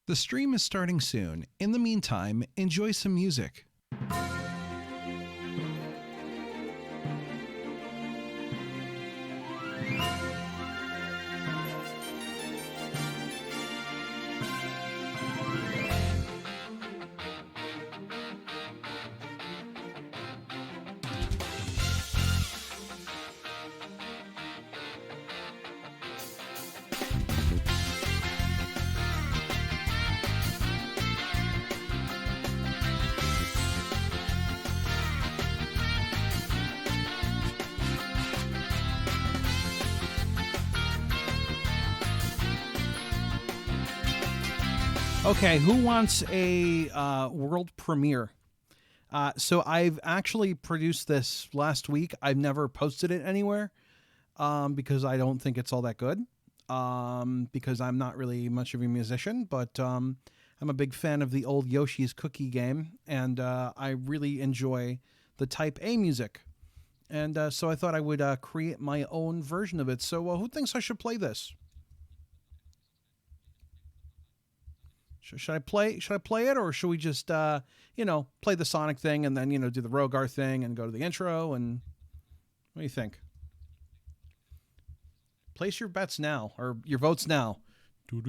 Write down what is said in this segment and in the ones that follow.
The stream is starting soon. In the meantime, enjoy some music. Okay, who wants a world premiere? So I've actually produced this last week. I've never posted it anywhere because I don't think it's all that good because I'm not really much of a musician, but I'm a big fan of the old Yoshi's Cookie game, and I really enjoy the Type A music. And so I thought I would create my own version of it. So who thinks I should play this? Should I play it, or should we just play the Sonic thing and then do the Rogar thing and go to the intro? And what do you think? Place your bets now, or your votes now. Yeah.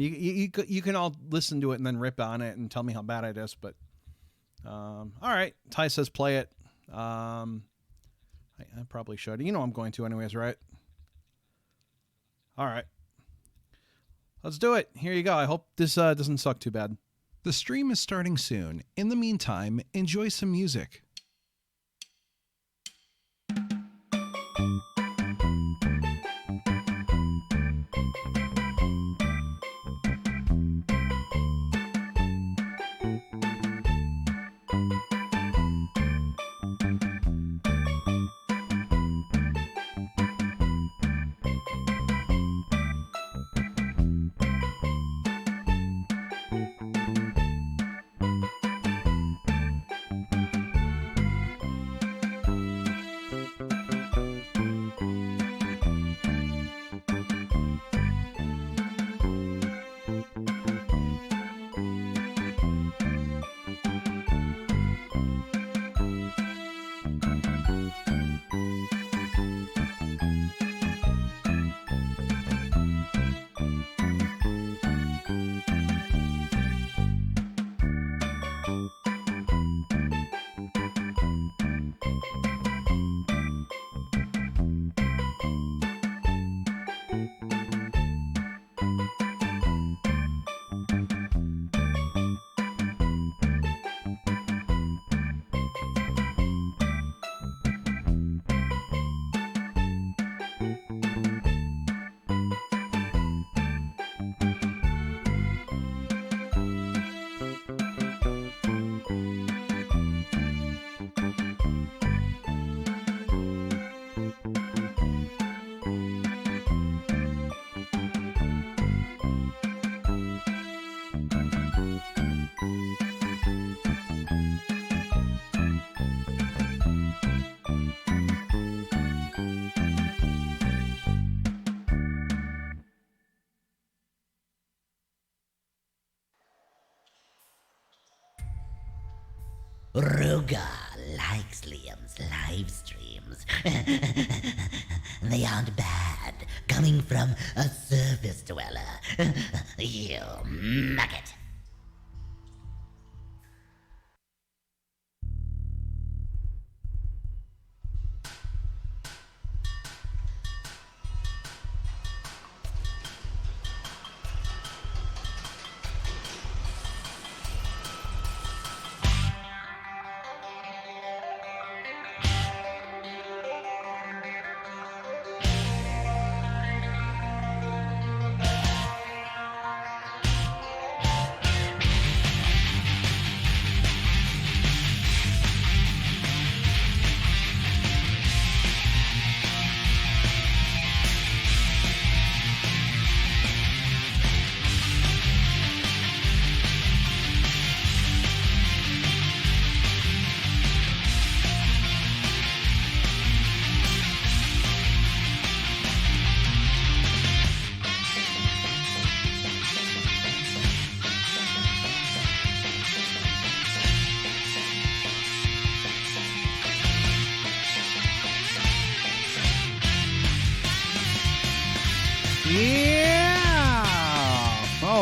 You can all listen to it and then rip on it and tell me how bad it is. But all right, Ty says play it. I probably should. I'm going to anyways, right? All right, let's do it. Here you go. I hope this doesn't suck too bad. The stream is starting soon. In the meantime, enjoy some music. Rogar likes Liam's live streams. They aren't bad, coming from a surface dweller. You maggot.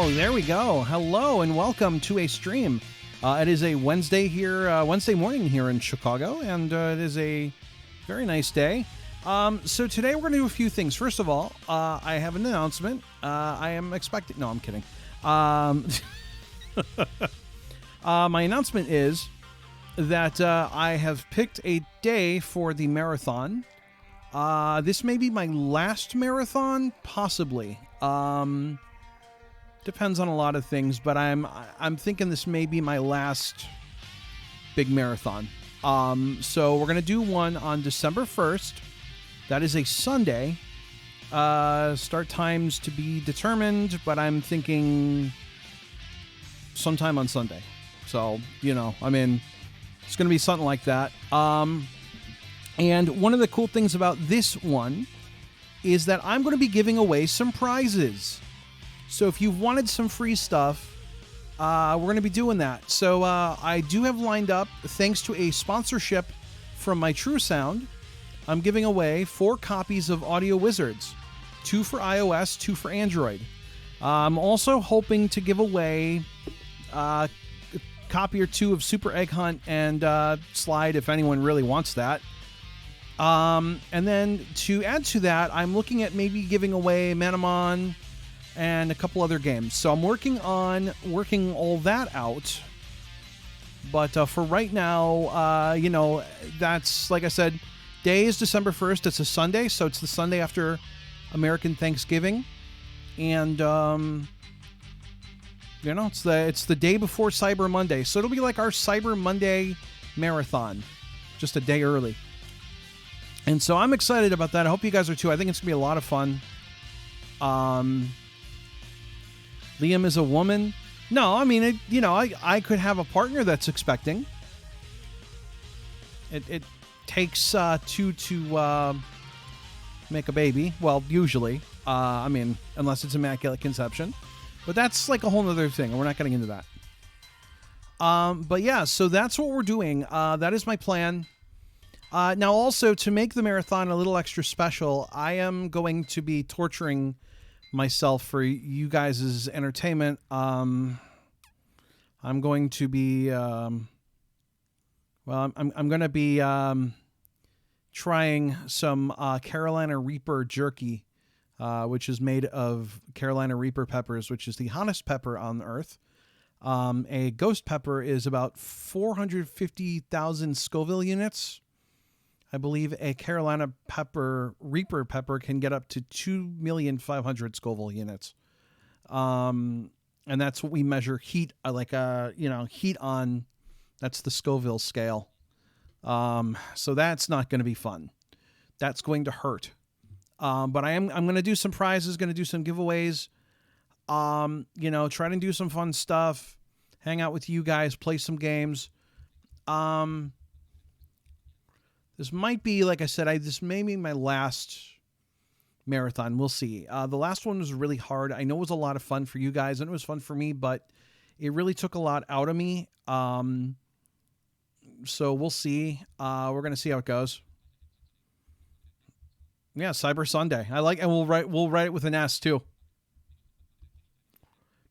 go. There we go. Hello and welcome to a stream. It is a Wednesday here, Wednesday morning here in Chicago, and it is a very nice day. So today we're going to do a few things. First of all, I have an announcement. I am expecting... No, I'm kidding. My announcement is that I have picked a day for the marathon. This may be my last marathon, possibly. Depends on a lot of things, but I'm thinking this may be my last big marathon. So we're gonna do one on December 1st. That is a Sunday. Start times to be determined, but I'm thinking sometime on Sunday. So, it's gonna be something like that. And one of the cool things about this one is that I'm going to be giving away some prizes. So if you've wanted some free stuff, we're going to be doing that. So I do have lined up, thanks to a sponsorship from my True Sound, I'm giving away 4 copies of Audio Wizards, 2 for iOS, 2 for Android. I'm also hoping to give away a copy or 2 of Super Egg Hunt and Slide if anyone really wants that. And then to add to that, I'm looking at maybe giving away Manamon and a couple other games. So I'm working on all that out. But for right now, that's, like I said, day is December 1st. It's a Sunday, so it's the Sunday after American Thanksgiving. And, it's the day before Cyber Monday. So it'll be like our Cyber Monday marathon, just a day early. And so I'm excited about that. I hope you guys are too. I think it's going to be a lot of fun. Liam is a woman. No, I mean, I could have a partner that's expecting. It takes 2 to make a baby. Well, usually. Unless it's immaculate conception. But that's like a whole other thing, and we're not getting into that. But yeah, so that's what we're doing. That is my plan. Now, also, to make the marathon a little extra special, I am going to be torturing myself for you guys' entertainment. I'm going to be, I'm going to be trying some Carolina Reaper jerky, which is made of Carolina Reaper peppers, which is the hottest pepper on Earth. A ghost pepper is about 450,000 Scoville units. I believe a Carolina Reaper pepper can get up to 2,500,000 Scoville units. And that's what we measure heat, heat on. That's the Scoville scale. So that's not going to be fun. That's going to hurt. But I'm going to do some prizes, going to do some giveaways, try to do some fun stuff, hang out with you guys, play some games. This might be, like I said, this may be my last marathon. We'll see. The last one was really hard. I know it was a lot of fun for you guys, and it was fun for me, but it really took a lot out of me. So we'll see. We're going to see how it goes. Yeah, Cyber Sunday. I like, and we'll write it with an S too.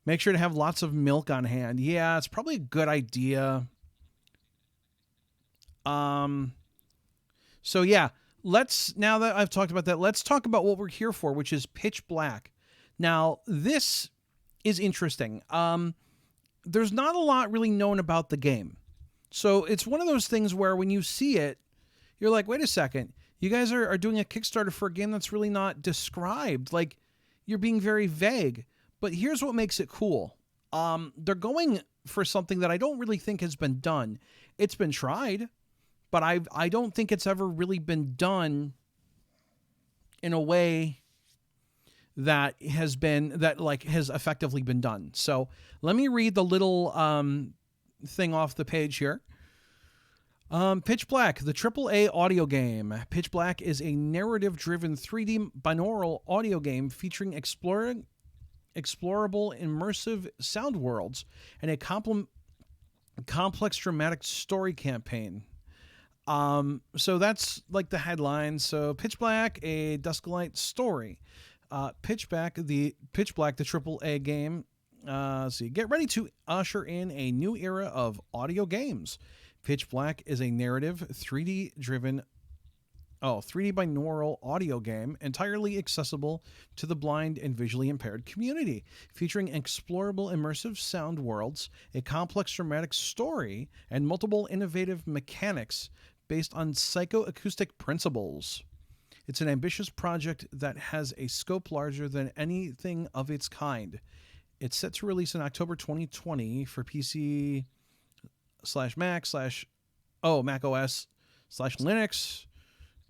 Make sure to have lots of milk on hand. Yeah, it's probably a good idea. So yeah, now that I've talked about that, let's talk about what we're here for, which is Pitch Black. Now, this is interesting. There's not a lot really known about the game. So it's one of those things where when you see it, you're like, wait a second, you guys are doing a Kickstarter for a game that's really not described. Like, you're being very vague. But here's what makes it cool. They're going for something that I don't really think has been done. It's been tried, but I don't think it's ever really been done in a way that has effectively been done. So let me read the little thing off the page here. Pitch Black, the AAA audio game. Pitch Black is a narrative-driven 3D binaural audio game featuring explorable, immersive sound worlds and a complex dramatic story campaign. So that's like the headline. So Pitch Black, a Dusklight story. Pitch Black, the AAA game, Let's see. Get ready to usher in a new era of audio games. Pitch Black is a narrative, 3D binaural audio game entirely accessible to the blind and visually impaired community, featuring explorable immersive sound worlds, a complex dramatic story, and multiple innovative mechanics based on psychoacoustic principles. It's an ambitious project that has a scope larger than anything of its kind. It's set to release in October 2020 for PC slash Mac slash Mac OS slash Linux,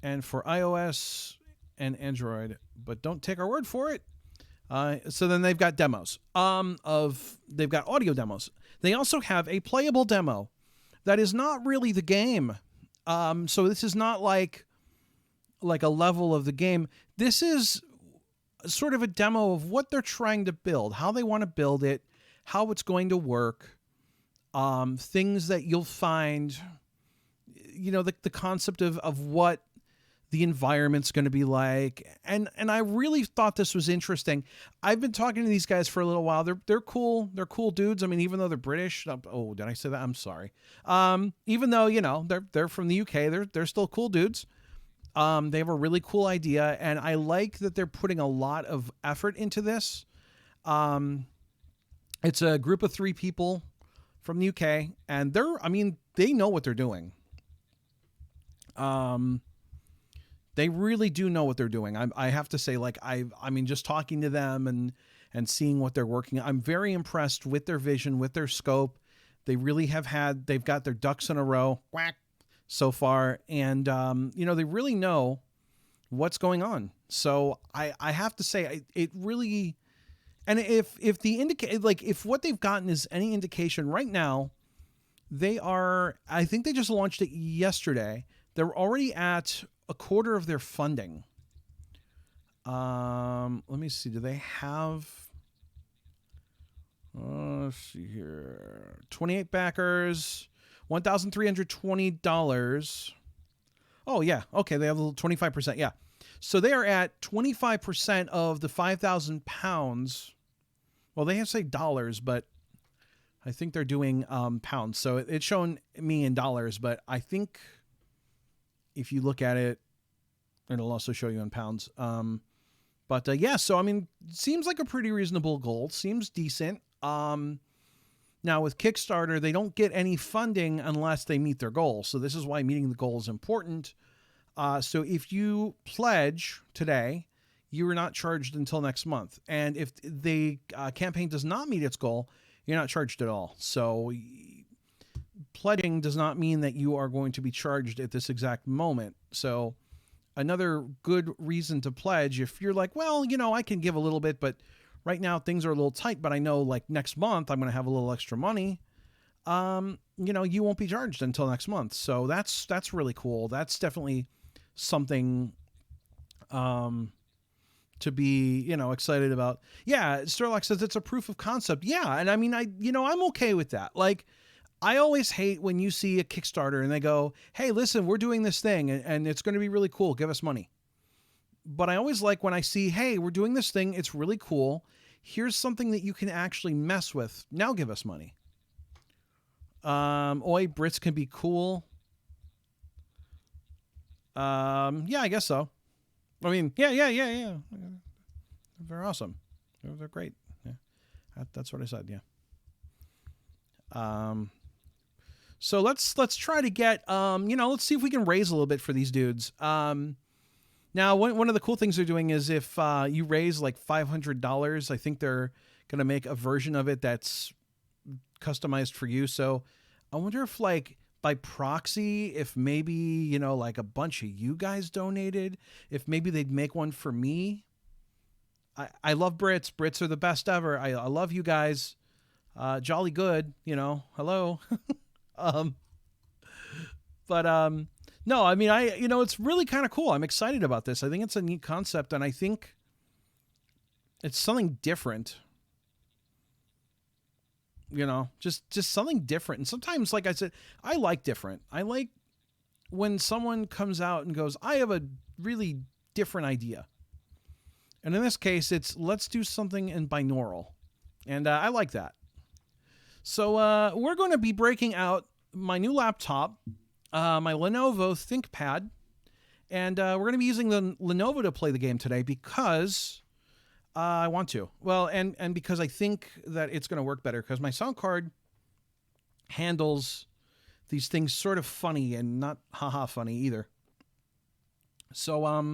and for iOS and Android. But don't take our word for it. So then they've got demos. They've got audio demos. They also have a playable demo that is not really the game. So this is not like a level of the game. This is sort of a demo of what they're trying to build, how they want to build it, how it's going to work, things that you'll find, the concept of what the environment's going to be like. And I really thought this was interesting. I've been talking to these guys for a little while. They're cool. They're cool dudes. I mean, even though they're British. Oh, did I say that? I'm sorry. Even though, they're from the UK, they're still cool dudes. They have a really cool idea, and I like that they're putting a lot of effort into this. It's a group of 3 people from the UK, and they know what they're doing. They really do know what they're doing. I have to say, just talking to them and seeing what they're working, I'm very impressed with their vision, with their scope. They've got their ducks in a row so far, and they really know what's going on. So I have to say, it really, and if what they've gotten is any indication right now, I think they just launched it yesterday. They're already at a quarter of their funding. Let me see. Do they have? Let's see here. 28 backers, $1,320. Oh yeah. Okay. They have a little 25%. Yeah. So they are at 25% of the £5,000. Well, they have to say dollars, but I think they're doing pounds. So it's showing me in dollars, but I think if you look at it, it'll also show you in pounds. So seems like a pretty reasonable goal. Seems decent. Now with Kickstarter, they don't get any funding unless they meet their goal. So this is why meeting the goal is important. So if you pledge today, you are not charged until next month. And if the campaign does not meet its goal, you're not charged at all. So pledging does not mean that you are going to be charged at this exact moment. So another good reason to pledge, if you're like, well, I can give a little bit, but right now things are a little tight, but I know next month I'm going to have a little extra money. You won't be charged until next month. So that's really cool. That's definitely something to be, excited about. Yeah, Sterlock says it's a proof of concept. Yeah, and I'm okay with that. I always hate when you see a Kickstarter and they go, hey, listen, we're doing this thing and it's going to be really cool. Give us money. But I always like when I see, hey, we're doing this thing. It's really cool. Here's something that you can actually mess with. Now give us money. Brits can be cool. Yeah, I guess so. Yeah. They're awesome. They're great. Yeah. That's what I said. Yeah. So let's try to get, let's see if we can raise a little bit for these dudes. Now, one of the cool things they're doing is if you raise $500, I think they're going to make a version of it that's customized for you. So I wonder if by proxy, if maybe, a bunch of you guys donated, if maybe they'd make one for me. I love Brits. Brits are the best ever. I love you guys. Jolly good, hello. No, it's really kind of cool. I'm excited about this. I think it's a neat concept, and I think it's something different. Just something different. And sometimes, like I said, I like different. I like when someone comes out and goes, I have a really different idea. And in this case, it's let's do something in binaural. And I like that. So we're going to be breaking out my new laptop, my Lenovo ThinkPad, and we're going to be using the Lenovo to play the game today because I want to. Well, and because I think that it's going to work better because my sound card handles these things sort of funny and not haha funny either. So let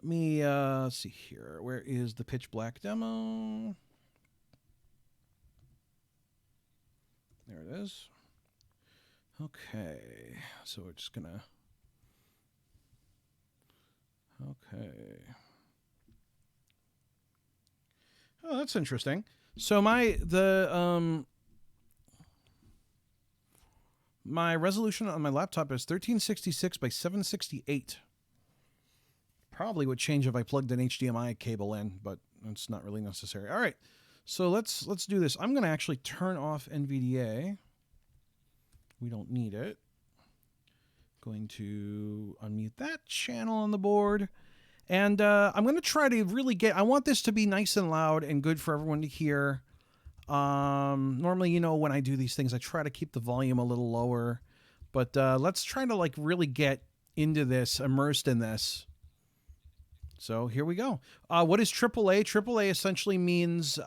me see here. Where is the pitch black demo? There it is. Okay, so we're just gonna. Okay. Oh, that's interesting. So my resolution on my laptop is 1366 by 768. Probably would change if I plugged an HDMI cable in, but it's not really necessary. All right. So let's do this. I'm going to actually turn off NVDA. We don't need it. Going to unmute that channel on the board. And I'm going to try to really I want this to be nice and loud and good for everyone to hear. Normally, you know, when I do these things, I try to keep the volume a little lower. But let's try to like really get into this, immersed in this. So here we go. What is AAA? AAA essentially means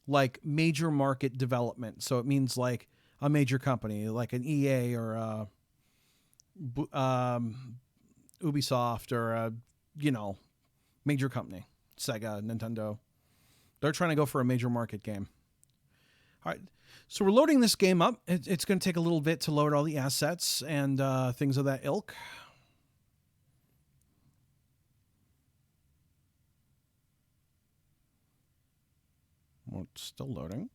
like major market development. So it means like a major company, like an EA or a Ubisoft or a, you know, major company, Sega, Nintendo. They're trying to go for a major market game. All right. So we're loading this game up. It's going to take a little bit to load all the assets and things of that ilk. Well, it's still loading.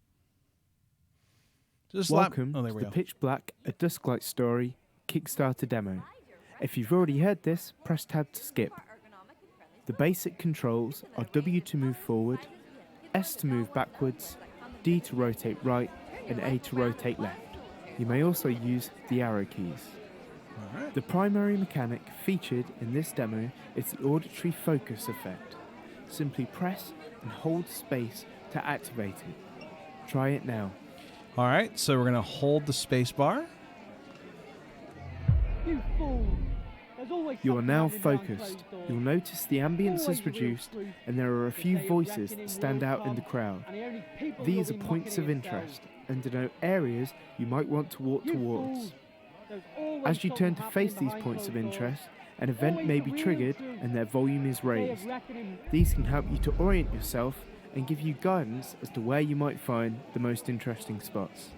Welcome to the Pitch Black, A Dusklight Story Kickstarter demo. If you've already heard this, press tab to skip. The basic controls are W to move forward, S to move backwards, D to rotate right, and A to rotate left. You may also use the arrow keys. Right. The primary mechanic featured in this demo is the auditory focus effect. Simply press and hold space to activate it. Try it now. All right, so we're going to hold the space bar. You fool! There's always You are something now hiding behind focused. closed doors. You'll notice the ambience Always is the real reduced truth. and there are a few They say voices reckoning that stand will out in the come, crowd. and the only people These will are be points of mocking themselves. interest and denote areas you might want to walk You towards. fool! There's always As you turn something to face happening these behind points of closed doors. interest, an event Always may the be real triggered truth. and their volume is Day of raised. reckoning. These can help you to orient yourself and give you guidance as to where you might find the most interesting spots.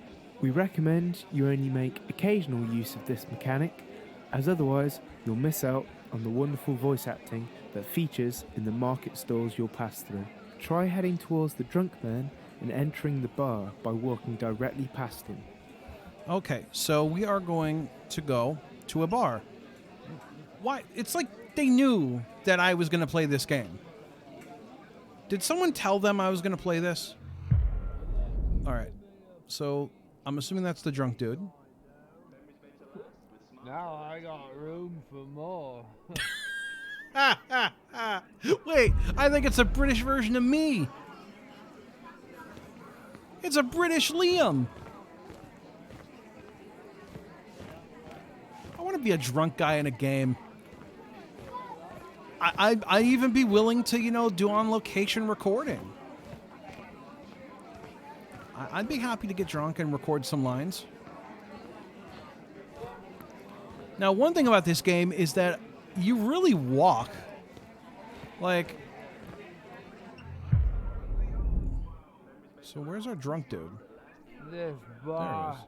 We recommend you only make occasional use of this mechanic, as otherwise you'll miss out on the wonderful voice acting that features in the market stalls you'll pass through. Try heading towards the drunk man and entering the bar by walking directly past him. Okay, so we are going to go to a bar. Why? It's like they knew that I was going to play this game. Did someone tell them I was going to play this? All right, so I'm assuming that's the drunk dude. Now I got room for more. Wait, I think it's a British version of me. It's a British Liam. I want to be a drunk guy in a game. I'd even be willing to, you know, do on location recording. I'd be happy to get drunk and record some lines. Now, one thing about this game is that you really walk. Like, so where's our drunk dude? This bar.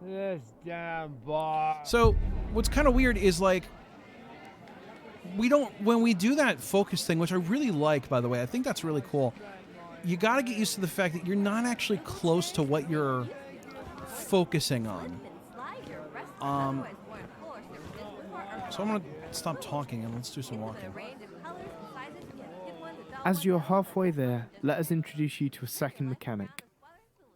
This damn bar. So what's kind of weird is like, when we do that focus thing, which I really like, by the way, I think that's really cool. You got to get used to the fact that you're not actually close to what you're focusing on. So I'm going to stop talking and let's do some walking. As you're halfway there, let us introduce you to a second mechanic.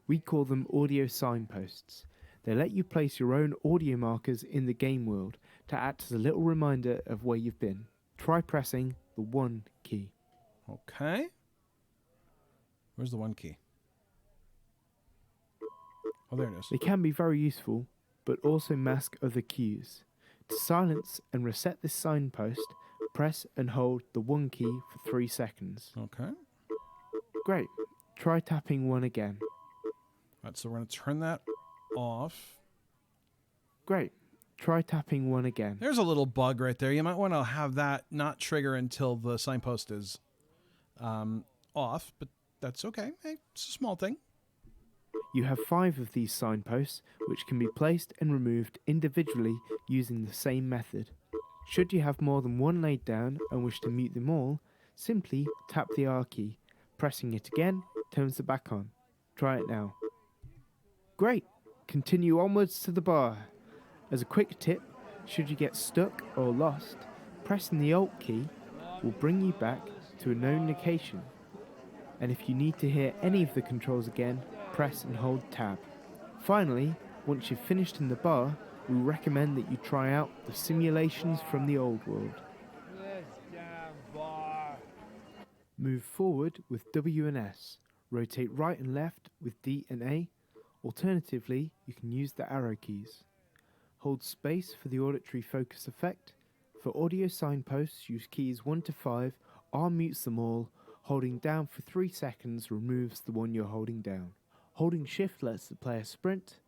We call them audio signposts. They let you place your own audio markers in the game world to act as a little reminder of where you've been. Try pressing the 1 key. Okay. Where's the one key? Oh, there it is. They can be very useful, but also mask other cues. To silence and reset this signpost, press and hold the 1 key for 3 seconds. Okay. Great. Try tapping 1 again. All right, so we're going to turn that off. Great. Try tapping 1 again. There's a little bug right there. You might want to have that not trigger until the signpost is off, but that's okay. Hey, it's a small thing. You have 5 of these signposts, which can be placed and removed individually using the same method. Should you have more than 1 laid down and wish to mute them all, simply tap the R key. Pressing it again turns the back on. Try it now. Great! Continue onwards to the bar. As a quick tip, should you get stuck or lost, pressing the Alt key will bring you back to a known location. And if you need to hear any of the controls again, press and hold Tab. Finally, once you've finished in the bar, we recommend that you try out the simulations from the old world. This damn bar. Move forward with W and S. Rotate right and left with D and A. Alternatively, you can use the arrow keys. Hold space for the auditory focus effect. For audio signposts, use keys 1 to 5. R mutes them all. Holding down for 3 seconds removes the one you're holding down. Holding shift lets the player sprint.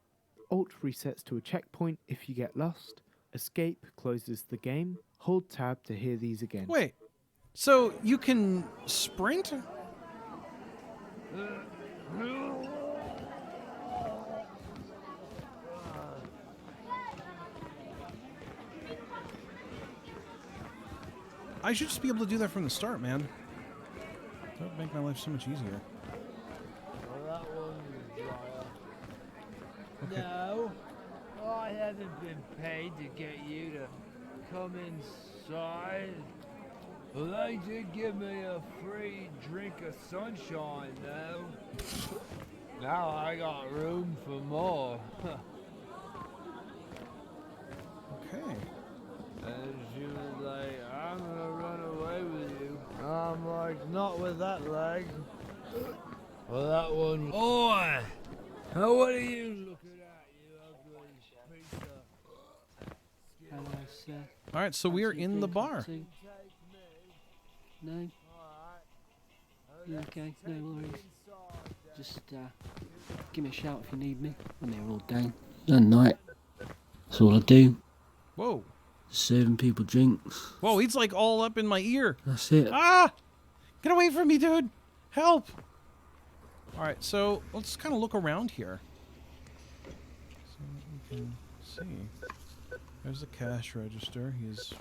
Alt resets to a checkpoint if you get lost. Escape closes the game. Hold tab to hear these again. Wait, so you can sprint? I should just be able to do that from the start, man. That would make my life so much easier. Well, that one was Okay. No, I haven't been paid to get you to come inside. Well, they did give me a free drink of sunshine, though. Now I got room for more. Okay. And she was like, I'm gonna run away with you. I'm like, not with that leg. Well, that one. Oi! Now what are you looking at, you ugly piece of... Hello, sir. All right, so we are in the bar. No? You okay? No worries. Just give me a shout if you need me. I'm here all day and night. That's all I do. Whoa. Serving people drinks. Whoa, he's like all up in my ear. That's it. Ah! Get away from me, dude. Help. All right, so let's kind of look around here. So we can see. There's the cash register. He's...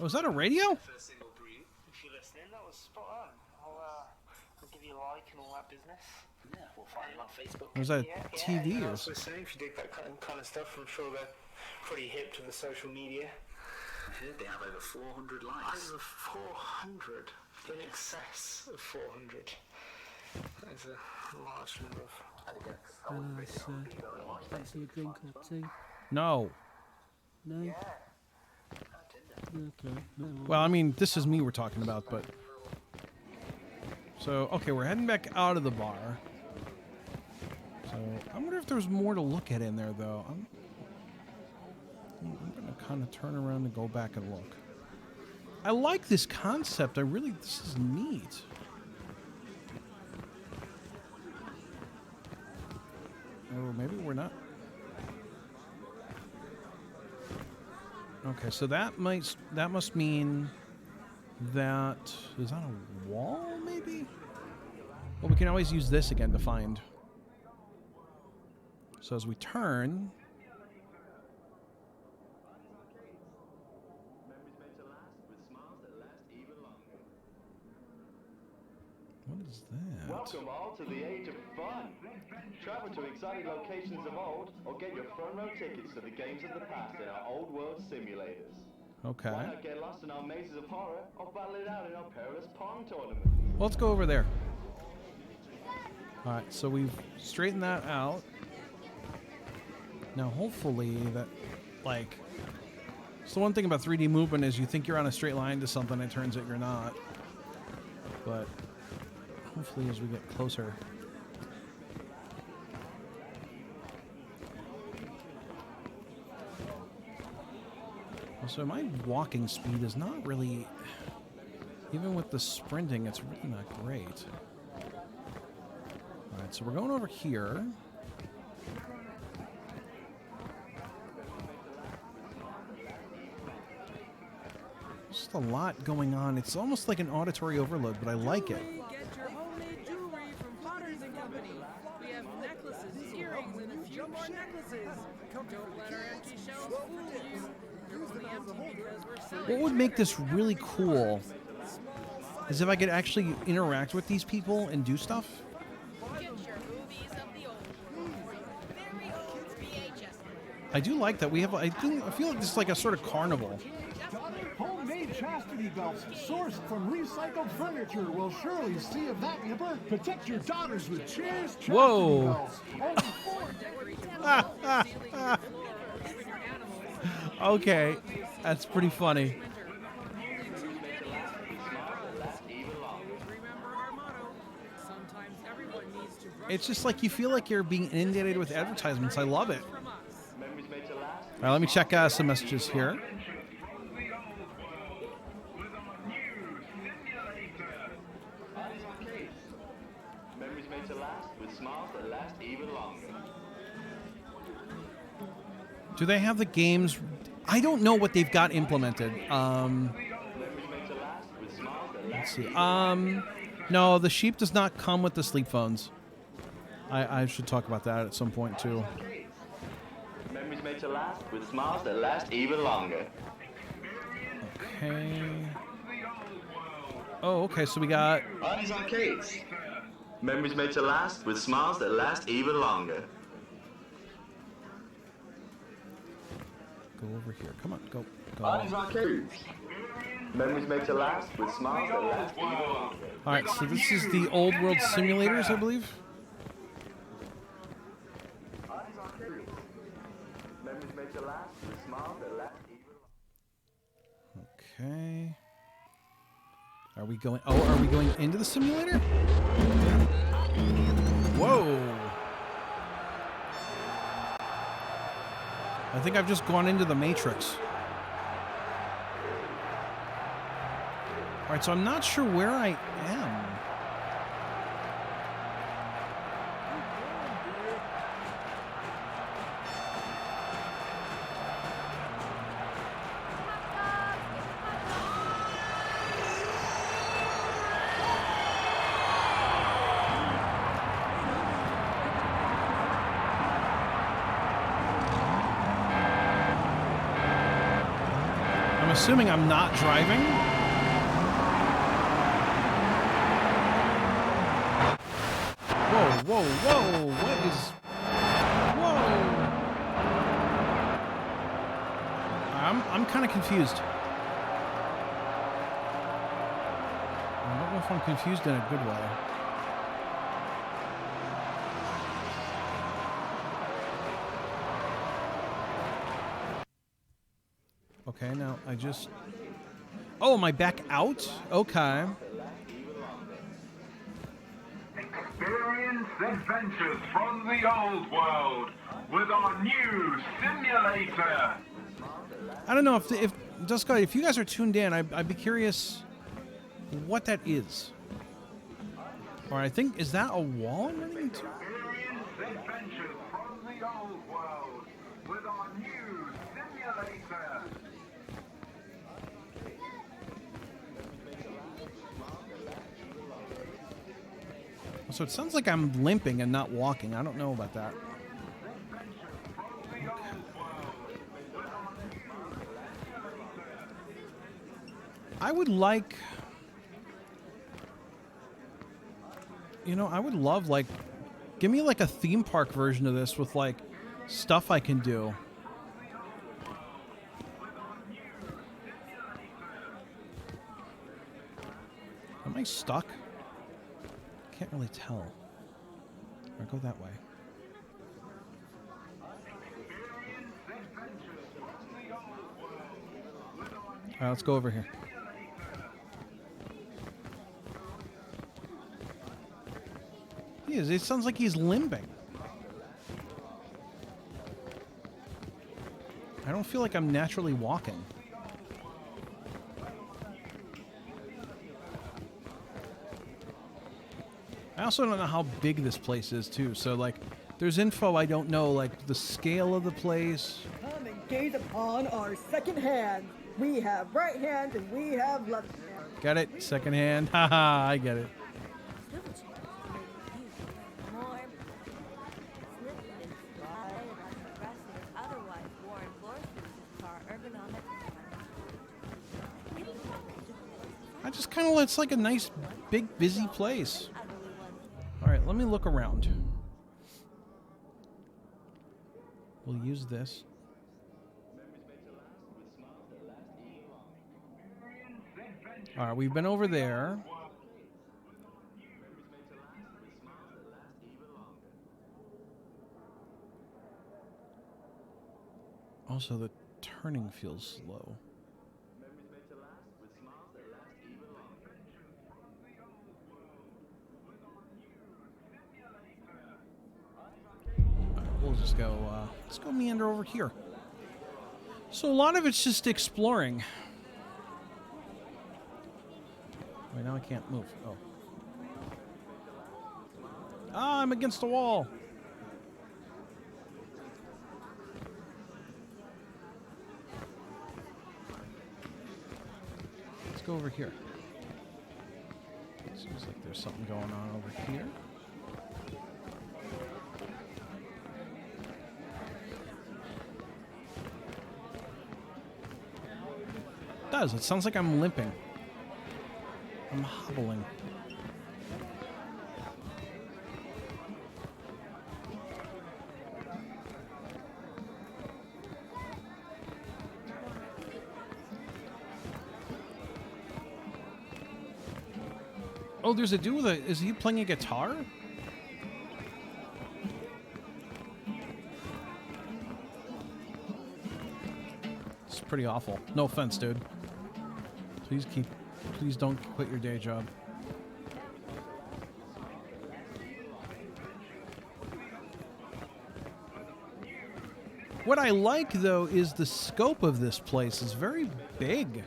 Oh, is that a radio? If you're listening, that was spot on. I'll give you a like and all that business. Yeah, we'll find you on Facebook. Or is that a Yeah, TV or I was something? listening. If you dig that kind of stuff, I'm sure they're pretty hip to the social media. I heard they have over 400 likes. Over 400. In excess of 400. That is a large number of... Hello, sir. Fancy a drink or two? No. No? Okay. No. Well, I mean, this is me we're talking about, but... So, okay, we're heading back out of the bar. So, I wonder if there's more to look at in there, though. I'm going to kind of turn around and go back and look. I like this concept. This is neat. Or maybe we're not. Okay, so that must mean that... Is that a wall, maybe? Well, we can always use this again to find. So as we turn... What is that? Welcome all to the age of fun. Travel to exciting locations of old or get your front row tickets to the games of the past in our old world simulators. Okay. Why not get lost in our mazes of horror or battle it out in our perilous pong tournament? Well, let's go over there. Alright, so we've straightened that out. Now, hopefully that, like... So one thing about 3D movement is you think you're on a straight line to something, it turns out you're not. But hopefully as we get closer. Also, my walking speed is not really, even with the sprinting, it's really not great. Alright, so we're going over here. Just a lot going on. It's almost like an auditory overload, but I like it. Get your homemade jewelry from Potters and Company. We have necklaces, earrings, and a few more necklaces. Don't let our empty shelves fool you. They're only empty because we're selling. What would make this really cool is if I could actually interact with these people and do stuff. Get your movies of the old or your very old VHS. I do like that we have. I feel like this is like a sort of carnival. Homemade chastity belts sourced from recycled furniture will surely see a that nipper. Protect your daughters with Cheers chastity Whoa. belts. Okay, that's pretty funny. It's just like you feel like you're being inundated with advertisements. I love it. All right, let me check some messages here. Memories made to last with smiles that last even longer. Do they have the games? I don't know what they've got implemented. Let's see. No, the sheep does not come with the sleep phones. I should talk about that at some point too. Memories made to last with smiles that last even longer. Okay. Oh, okay. So we got. Arnie's Arcades. Memories made to last with smiles that last even longer. Go over here. Come on, go. Arnie's Arcades. Memories made to last with smiles that last even longer. All right. So this is the old world simulators, I believe. Memories made to last with smiles that last even longer. Okay. Are we going? Oh, are we going into the simulator? Whoa! I think I've just gone into the Matrix. All right, so I'm not sure where I am. I'm assuming I'm not driving. Whoa, whoa, whoa, what is... Whoa! I'm kind of confused. I don't know if I'm confused in a good way. Okay, now I just... Oh, am I back out? Okay. Experience adventures from the old world with our new simulator. I don't know if Dusk, if you guys are tuned in, I'd be curious what that is. Or I think, is that a wall I'm running into? Experience adventures from the old world with our new simulator. So it sounds like I'm limping and not walking. I don't know about that. I would like... You know, I would love, like... Give me, like, a theme park version of this with, like, stuff I can do. Am I stuck? Can't really tell. Or go that way. All right, let's go over here. is. It sounds like he's limping. I don't feel like I'm naturally walking. I also don't know how big this place is, too. So, like, there's info I don't know, like the scale of the place. Come and gaze upon our second hand. We have right hand and we have left hand. Got it? Second hand? Haha, I get it. I just kind of, it's like a nice, big, busy place. All right, let me look around. We'll use this. All right, we've been over there. Also, the turning feels slow. We'll just go, let's go meander over here. So a lot of it's just exploring. Wait, now I can't move. Oh. Ah, I'm against the wall. Let's go over here. Seems like there's something going on over here. It does. It sounds like I'm limping. I'm hobbling. Oh, there's a dude with a... Is he playing a guitar? It's pretty awful. No offense, dude. Please don't quit your day job. What I like, though, is the scope of this place is very big.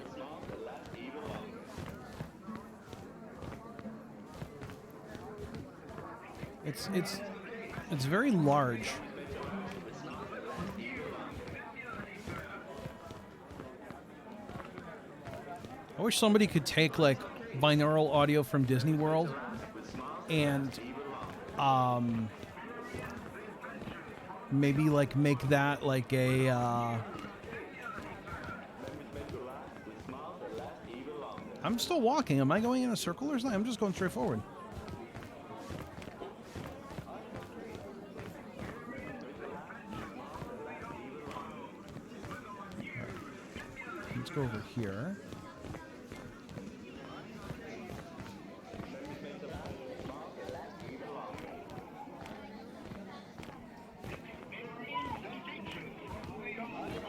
It's very large. I wish somebody could take, like, binaural audio from Disney World and maybe, like, make that like a I'm still walking. Am I going in a circle or something? I'm just going straight forward. Let's go over here.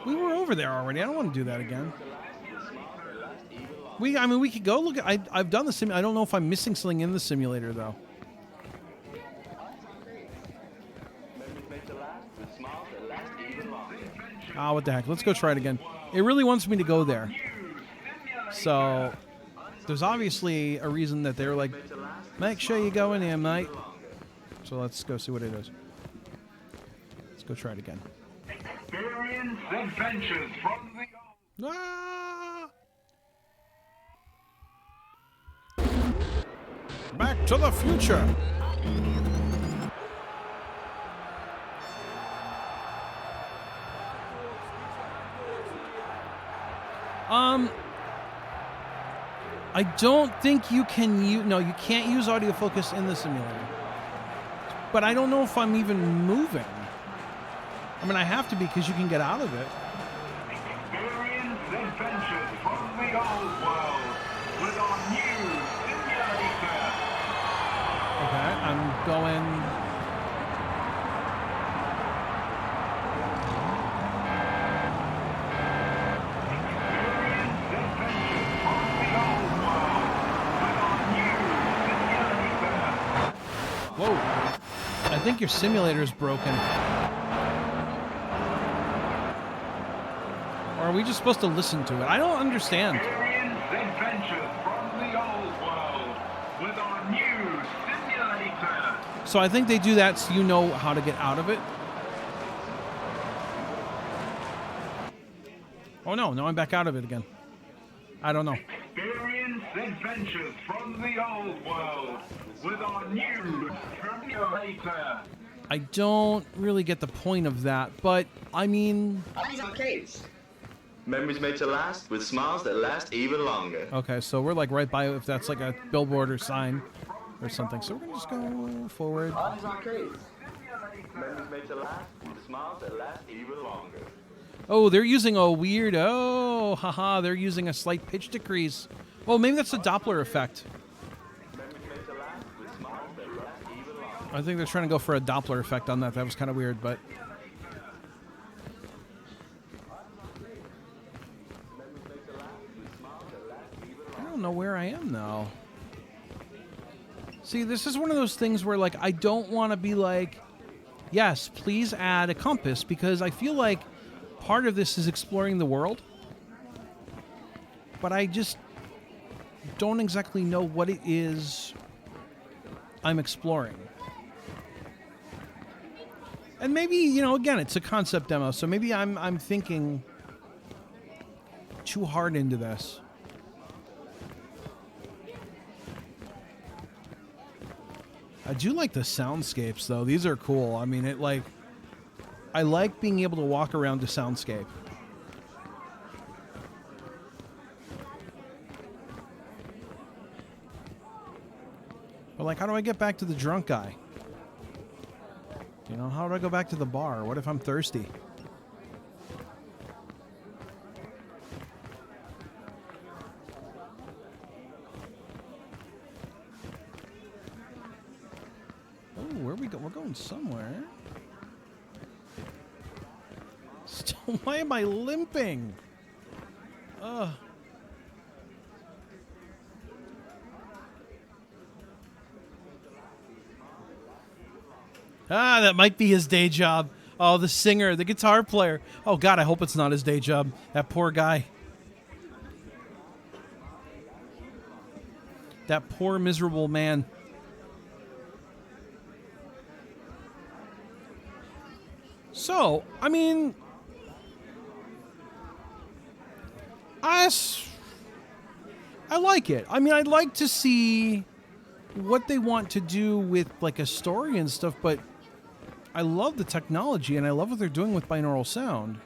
We were over there already. I don't want to do that again. I mean, we could go look at... I've done the sim... I don't know if I'm missing something in the simulator, though. Ah, what the heck. Let's go try it again. It really wants me to go there. So, there's obviously a reason that they're like, make sure you go in here, mate. So let's go see what it is. Let's go try it again. Experience adventures from the old. Ah! Back to the future. I don't think you can use... No, you can't use autofocus in the simulator. But I don't know if I'm even moving. I mean, I have to be because you can get out of it. Experience adventures from the old world with our new simulator. Okay, I'm going... Whoa. think your simulator's broken. Or are we just supposed to listen to it? I don't understand. Experience adventures from the old world with our new simulator. So I think they do that so you know how to get out of it. Oh no, now I'm back out of it again. I don't know. Experience adventures from the old world with our new simulator. I don't really get the point of that, but I mean... These arcades. Memories made to last with smiles that last even longer. Okay, so we're like right by if that's like a billboard or sign or something. So we're gonna just go forward. These arcades. Memories made to last with smiles that last even longer. Oh, they're using a weird... Oh, haha, they're using a slight pitch decrease. Oh, maybe that's the Doppler effect. I think they're trying to go for a Doppler effect on that. That was kind of weird, but... I don't know where I am, though. See, this is one of those things where, like, I don't want to be like, yes, please add a compass, because I feel like part of this is exploring the world. But I just don't exactly know what it is I'm exploring. And maybe, you know, again, it's a concept demo, so maybe I'm thinking too hard into this. I do like the soundscapes, though. These are cool. I mean, I like being able to walk around the soundscape. But, like, how do I get back to the drunk guy? You know, how do I go back to the bar? What if I'm thirsty? Oh, where are we go? We're going somewhere. Still, why am I limping? Ugh. Ah, that might be his day job. Oh, the singer, the guitar player. Oh, God, I hope it's not his day job. That poor guy. That poor, miserable man. So, I mean... I like it. I mean, I'd like to see what they want to do with, like, a story and stuff, but I love the technology, and I love what they're doing with binaural sound.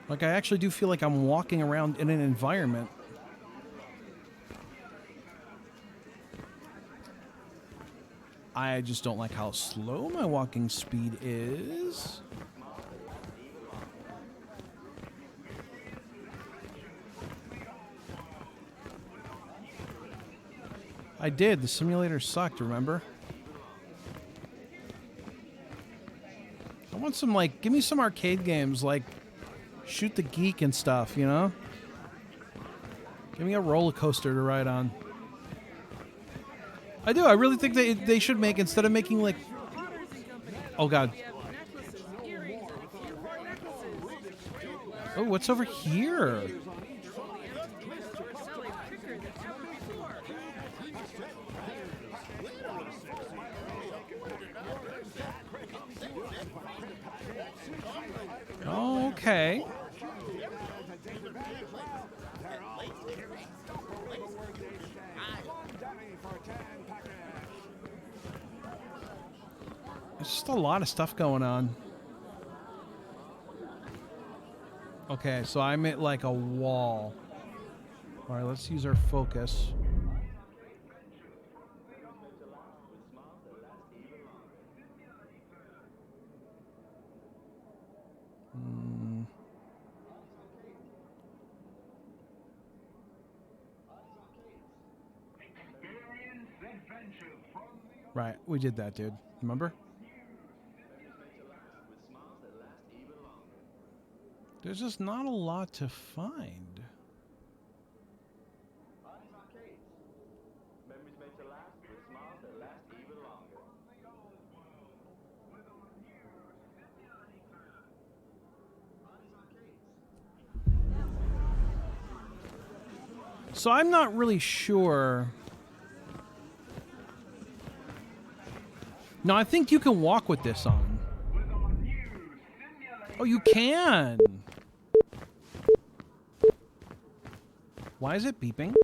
Like, I actually do feel like I'm walking around in an environment. I just don't like how slow my walking speed is. I did. The simulator sucked, remember? I want some, like, give me some arcade games, like Shoot the Geek and stuff, you know? Give me a roller coaster to ride on. I do. I really think they should make, instead of making, like... Oh, God. Oh, what's over here? Okay. There's just a lot of stuff going on. Okay, so I'm at like a wall. All right, let's use our focus. Right, we did that, dude. Remember? There's just not a lot to find. So I'm not really sure. No, I think you can walk with this on. Oh, you can. Why is it beeping?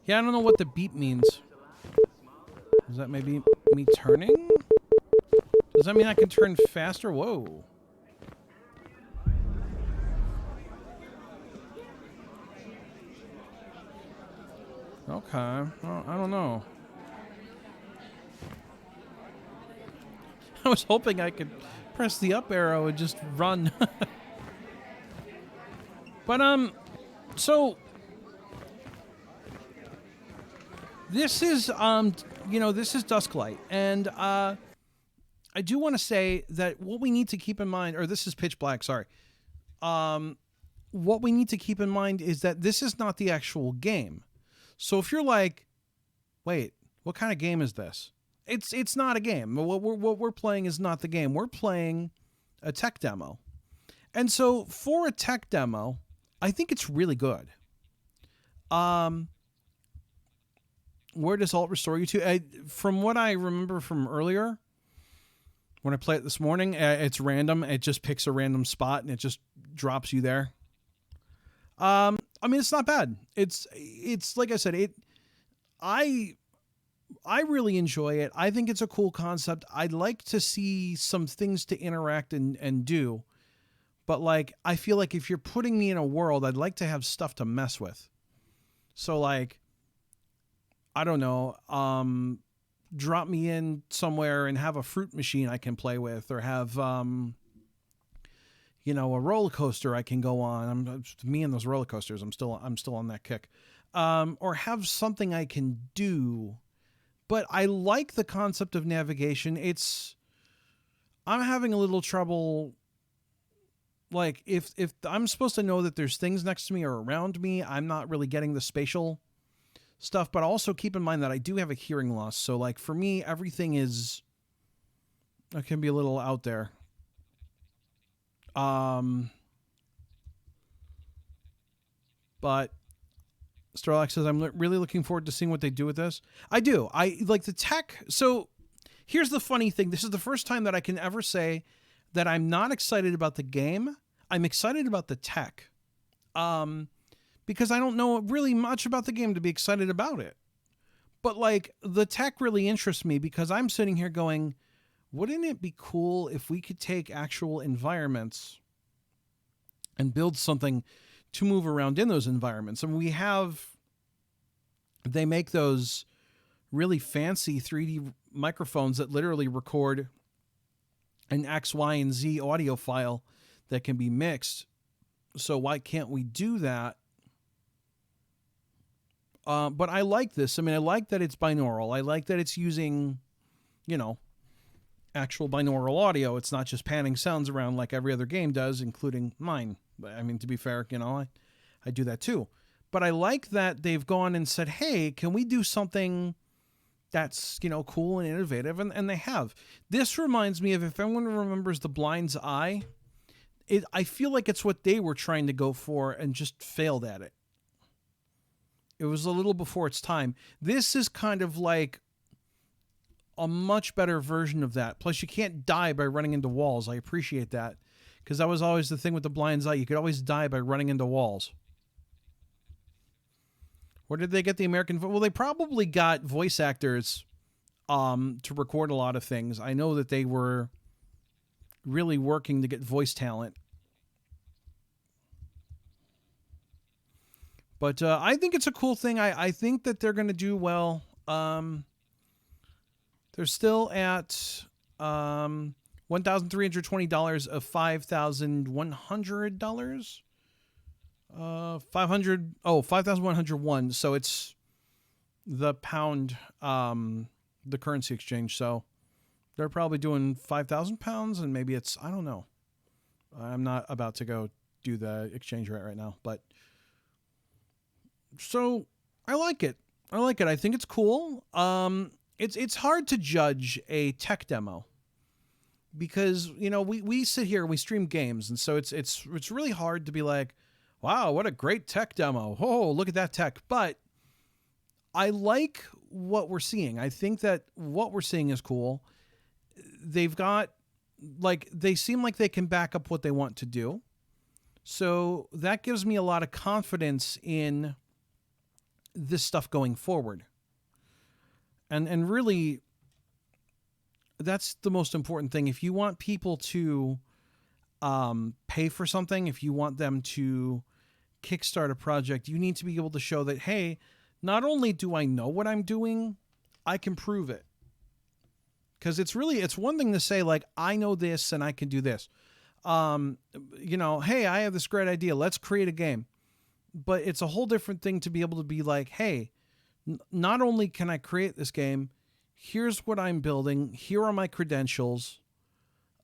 Yeah, I don't know what the beep means. Is that maybe me turning? Does that mean I can turn faster? Whoa. Okay. Well, I don't know. I was hoping I could press the up arrow and just run. But, so this is, this is Dusklight. And, I do want to say that what we need to keep in mind, or this is Pitch Black, sorry. What we need to keep in mind is that this is not the actual game. So if you're like, wait, what kind of game is this? It's not a game. What we're playing is not the game. We're playing a tech demo. And so for a tech demo, I think it's really good. Where does alt restore you to? From what I remember from earlier, when I play it this morning, it's random. It just picks a random spot and it just drops you there. I mean, it's not bad. It's like I said, I really enjoy it. I think it's a cool concept. I'd like to see some things to interact and do. But like, I feel like if you're putting me in a world, I'd like to have stuff to mess with. So like, I don't know, drop me in somewhere and have a fruit machine I can play with, or have, a roller coaster I can go on. Me and those roller coasters, I'm still on that kick. Or have something I can do. But I like the concept of navigation. I'm having a little trouble. Like if I'm supposed to know that there's things next to me or around me, I'm not really getting the spatial stuff. But also keep in mind that I do have a hearing loss. So like for me, everything it can be a little out there. But Starlock says, I'm really looking forward to seeing what they do with this. I do. I like the tech. So here's the funny thing. This is the first time that I can ever say that I'm not excited about the game. I'm excited about the tech. Because I don't know really much about the game to be excited about it. But like the tech really interests me because I'm sitting here going, wouldn't it be cool if we could take actual environments and build something to move around in those environments? And they make those really fancy 3D microphones that literally record an X, Y, and Z audio file that can be mixed. So why can't we do that? But I like this. I mean, I like that it's binaural. I like that it's using, actual binaural audio. It's not just panning sounds around like every other game does, including mine. I mean, to be fair, I do that too. But I like that they've gone and said, hey, can we do something that's, cool and innovative? And they have. This reminds me of, if anyone remembers The Blind's Eye, I feel like it's what they were trying to go for and just failed at it. It was a little before its time. This is kind of like a much better version of that. Plus, you can't die by running into walls. I appreciate that. Because that was always the thing with The Blind's Eye. You could always die by running into walls. Where did they get the American... Well, they probably got voice actors to record a lot of things. I know that they were really working to get voice talent. But I think it's a cool thing. I think that they're going to do well. They're still at $1,320 of $5,100. $5,101. So it's the pound, the currency exchange. So they're probably doing 5,000 pounds, and maybe it's, I don't know. I'm not about to go do the exchange rate right now, but so I like it. I think it's cool. It's hard to judge a tech demo because, you know, we sit here and we stream games, and so it's really hard to be like, wow, what a great tech demo. Oh, look at that tech. But I like what we're seeing. I think that what we're seeing is cool. They've got, like, they seem like they can back up what they want to do. So that gives me a lot of confidence in this stuff going forward. And really, that's the most important thing. If you want people to pay for something, if you want them to kickstart a project, you need to be able to show that, hey, not only do I know what I'm doing, I can prove it. Because it's one thing to say, like, I know this and I can do this. You know, hey, I have this great idea. Let's create a game. But it's a whole different thing to be able to be like, hey, not only can I create this game, here's what I'm building. Here are my credentials.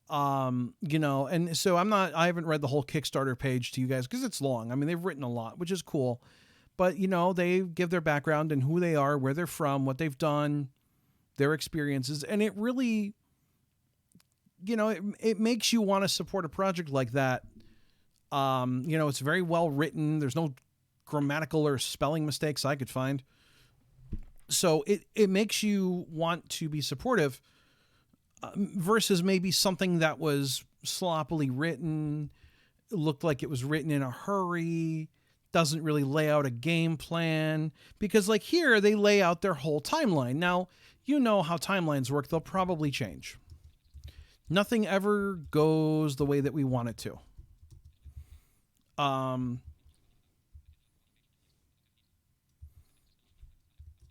You know, and so I haven't read the whole Kickstarter page to you guys because it's long. I mean, they've written a lot, which is cool. But, you know, they give their background and who they are, where they're from, what they've done, their experiences. And it really, you know, it makes you want to support a project like that. You know, it's very well written. There's no grammatical or spelling mistakes I could find. So it makes you want to be supportive versus maybe something that was sloppily written, looked like it was written in a hurry, doesn't really lay out a game plan. Because like here, they lay out their whole timeline. Now, you know how timelines work. They'll probably change. Nothing ever goes the way that we want it to.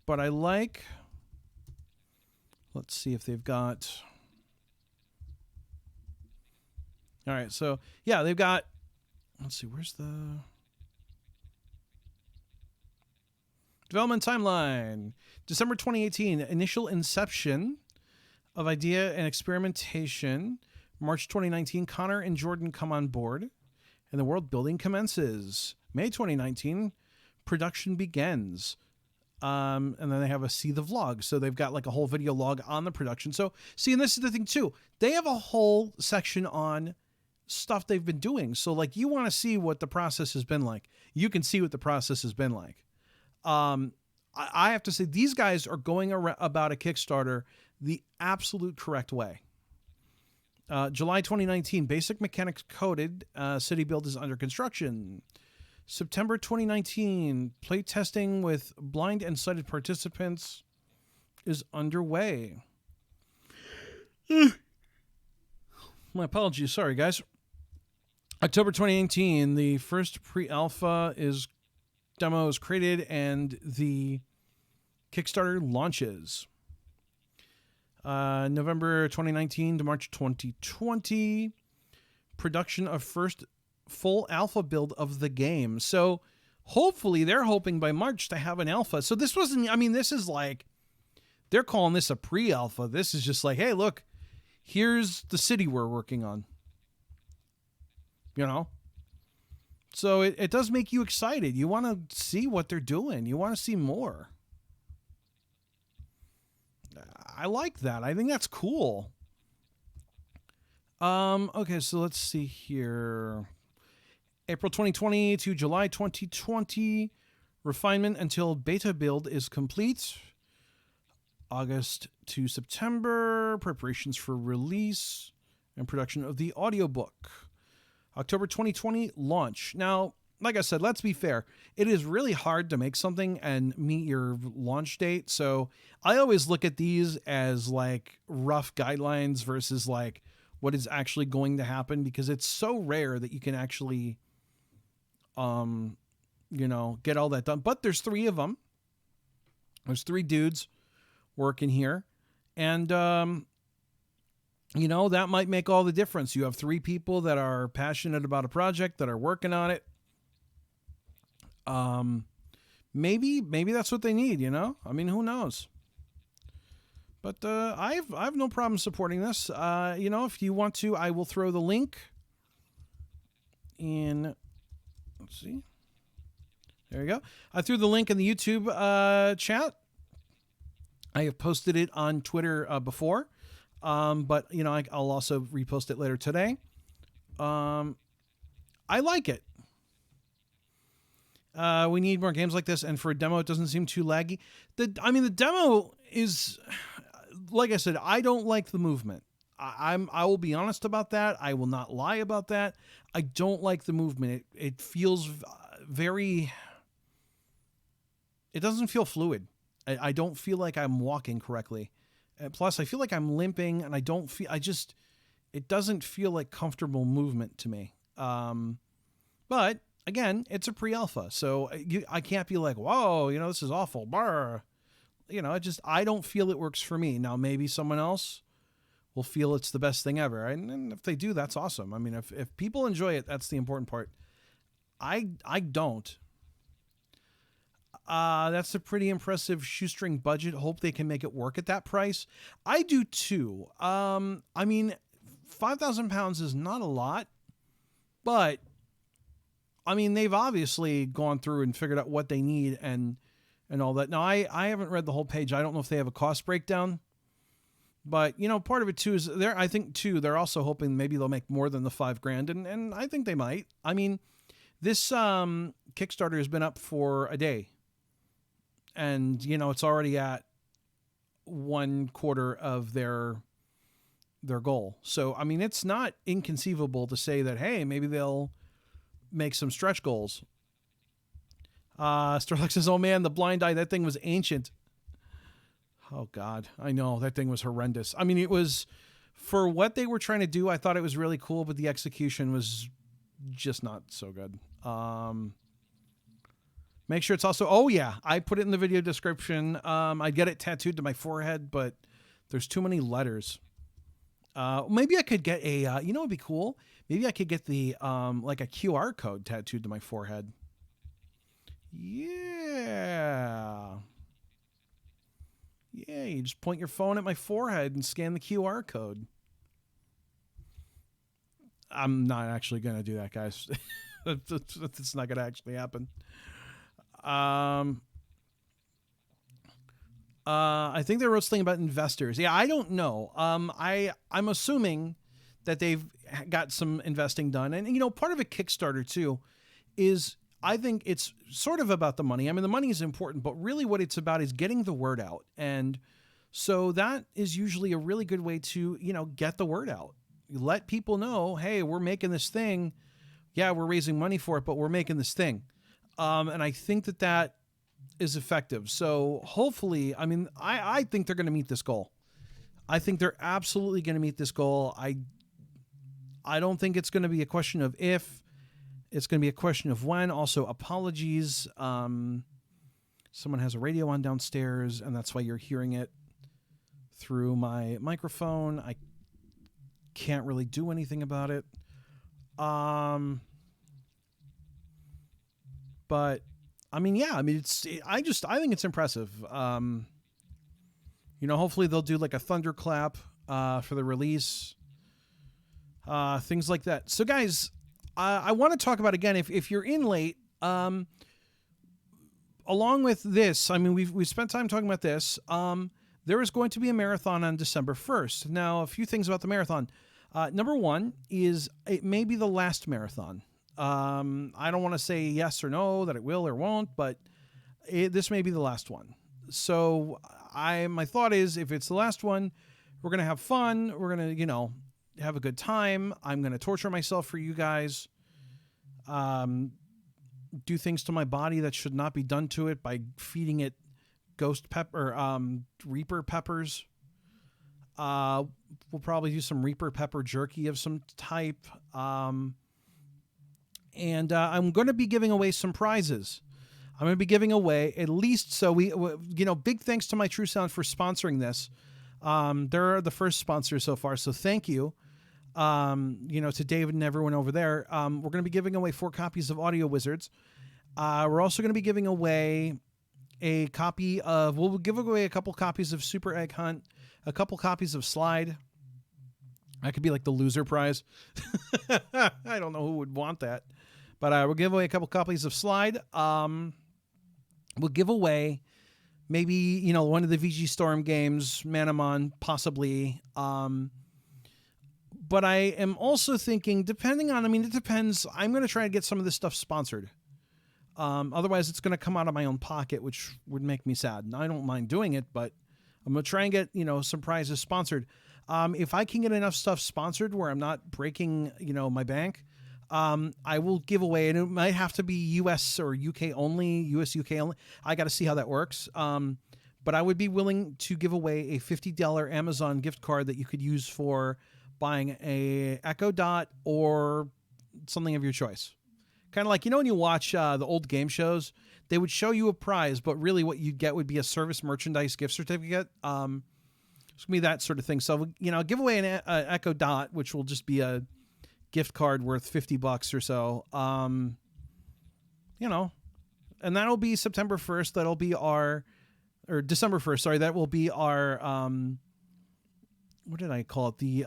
But I like, let's see if they've got, all right. So yeah, they've got, let's see, where's the development timeline? December 2018, initial inception of idea and experimentation. March 2019, Connor and Jordan come on board and the world building commences. May 2019, production begins. And then they have a see the vlog. So they've got like a whole video log on the production. So see, and this is the thing too, they have a whole section on stuff they've been doing. So like, you want to see what the process has been like. You can see what the process has been like. I have to say these guys are going about a Kickstarter the absolute correct way. July 2019, basic mechanics coded, city build is under construction. September 2019, play testing with blind and sighted participants is underway. My apologies. Sorry, guys. October 2019, the first pre-alpha demo is created and the Kickstarter launches. November 2019 to March 2020, production of first full alpha build of the game. So hopefully they're hoping by March to have an alpha. So this wasn't, I mean, this is like, they're calling this a pre-alpha. This is just like, hey, look, here's the city we're working on. You know? So it does make you excited. You want to see what they're doing. You want to see more. I like that. I think that's cool. Okay, so let's see here. April 2020 to July 2020, refinement until beta build is complete. August to September, preparations for release and production of the audiobook. October 2020, launch. Now, like I said, let's be fair. It is really hard to make something and meet your launch date. So I always look at these as like rough guidelines versus like what is actually going to happen, because it's so rare that you can actually you know, get all that done. But there's 3 of them. There's 3 dudes working here. And, you know, that might make all the difference. You have 3 people that are passionate about a project, that are working on it. maybe that's what they need, you know? I mean, who knows? But I've no problem supporting this. You know, if you want to, I will throw the link in. Let's see. There you go. I threw the link in the YouTube chat. I have posted it on Twitter before, but you know, I'll also repost it later today. I like it. We need more games like this, and for a demo, it doesn't seem too laggy. The demo is, like I said, I don't like the movement. I will be honest about that. I will not lie about that. I don't like the movement. It feels very. It doesn't feel fluid. I don't feel like I'm walking correctly. Plus, I feel like I'm limping, and I don't feel. It doesn't feel like comfortable movement to me. But again, it's a pre-alpha, so I can't be like, whoa, you know, this is awful. Brr. You know, I don't feel it works for me. Now, maybe someone else will feel it's the best thing ever, and if they do, that's awesome. I mean, if people enjoy it, that's the important part. I don't. That's a pretty impressive shoestring budget. Hope they can make it work at that price. I do too. I mean, £5,000 is not a lot, but I mean, they've obviously gone through and figured out what they need and all that. Now, I haven't read the whole page. I don't know if they have a cost breakdown, but you know, part of it too is I think too, they're also hoping maybe they'll make more than the $5,000, and I think they might. I mean, this Kickstarter has been up for a day. And, you know, it's already at 1/4 of their goal. So, I mean, it's not inconceivable to say that, hey, maybe they'll make some stretch goals. Starluck says, oh, man, the blind eye, that thing was ancient. Oh, God, I know. That thing was horrendous. I mean, it was, for what they were trying to do, I thought it was really cool, but the execution was just not so good. Make sure it's also, oh yeah, I put it in the video description. I get it tattooed to my forehead, but there's too many letters. Maybe I could get a, you know, it'd be cool. Maybe I could get the, like a QR code tattooed to my forehead. Yeah. Yeah, you just point your phone at my forehead and scan the QR code. I'm not actually going to do that, guys. It's not going to actually happen. I think they wrote something about investors. Yeah, I don't know. I'm assuming that they've got some investing done. And, you know, part of a Kickstarter too is, I think it's sort of about the money. I mean, the money is important, but really what it's about is getting the word out. And so that is usually a really good way to, you know, get the word out. Let people know, hey, we're making this thing. Yeah, we're raising money for it, but we're making this thing. And I think that is effective. So hopefully, I mean, I think they're going to meet this goal. I think they're absolutely going to meet this goal. I don't think it's going to be a question of if. It's going to be a question of when. Also, apologies. Someone has a radio on downstairs, and that's why you're hearing it through my microphone. I can't really do anything about it. But I mean, yeah, I mean, I think it's impressive. You know, hopefully they'll do like a thunderclap, for the release, things like that. So guys, I want to talk about, again, if you're in late, along with this, I mean, we've spent time talking about this. There is going to be a marathon on December 1st. Now, a few things about the marathon. Number one is it may be the last marathon. I don't want to say yes or no, that it will or won't, but this may be the last one. So my thought is, if it's the last one, we're going to have fun. We're going to, you know, have a good time. I'm going to torture myself for you guys. Do things to my body that should not be done to it by feeding it Reaper peppers. We'll probably do some Reaper pepper jerky of some type. And I'm going to be giving away some prizes. I'm going to be giving away at least, so you know, big thanks to My True Sound for sponsoring this. They're the first sponsor so far, so thank you. You know, to David and everyone over there. We're going to be giving away 4 copies of Audio Wizards. We're also going to be giving away a copy of, we'll give away a couple copies of Super Egg Hunt, a couple copies of Slide. That could be like the loser prize. I don't know who would want that. But we'll give away a couple copies of Slide. We'll give away maybe, you know, one of the VG Storm games, Manamon, possibly. But I am also thinking, depending on, I mean, it depends. I'm going to try to get some of this stuff sponsored. Otherwise, it's going to come out of my own pocket, which would make me sad. And I don't mind doing it, but I'm going to try and get, you know, some prizes sponsored. If I can get enough stuff sponsored where I'm not breaking, you know, my bank, I will give away, and it might have to be US or UK only, US, UK only. I got to see how that works. But I would be willing to give away a $50 Amazon gift card that you could use for buying a Echo Dot or something of your choice. Kind of like, you know, when you watch the old game shows, they would show you a prize, but really what you'd get would be a service merchandise gift certificate. It's going to be that sort of thing. So, you know, give away an Echo Dot, which will just be a gift card worth $50 or so. You know, and that'll be September 1st. That'll be or December 1st. Sorry. That will be our, what did I call it? The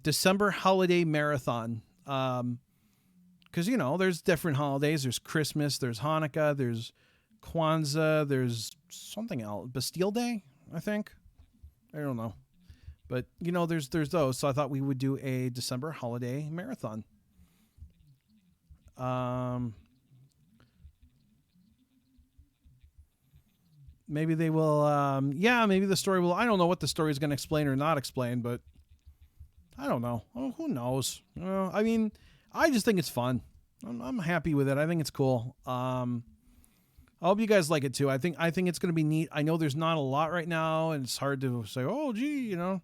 December holiday marathon. Because, you know, there's different holidays. There's Christmas, there's Hanukkah, there's Kwanzaa, there's something else. Bastille Day, I think. I don't know. But, you know, there's those. So I thought we would do a December holiday marathon. Maybe they will, maybe the story will, I don't know what the story is going to explain or not explain, but I don't know. Oh, who knows? I mean, I just think it's fun. I'm happy with it. I think it's cool. I hope you guys like it too. I think it's going to be neat. I know there's not a lot right now, and it's hard to say, oh, gee, you know.